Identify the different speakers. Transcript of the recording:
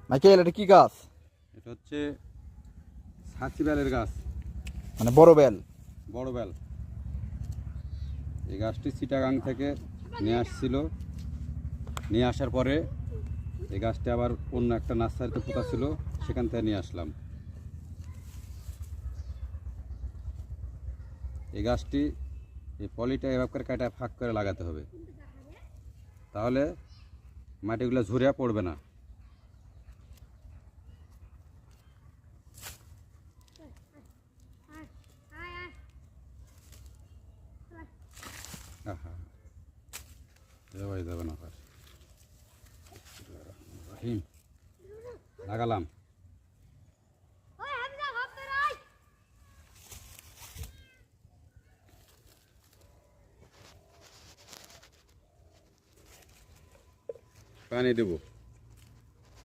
Speaker 1: Michael, এটা কি গাছ?
Speaker 2: এটা হচ্ছে ছাঁচি বেলের গাছ,
Speaker 1: মানে বড় বেল?
Speaker 2: বড় বেল। এই গাছটি চিটাগাং থেকে নিয়ে আসছিল। নিয়ে আসার পরে এই গাছটি আবার অন্য একটা নার্সারিতে পোতা ছিল, সেখান থেকে নিয়ে আসলাম। এই গাছটি এই পলিটা এভাবে করে কাটা ফাঁক করে লাগাতে হবে, তাহলে মাটিগুলো ঝরে পড়বে না। যাবে না, লাগালাম। পানি দেবো।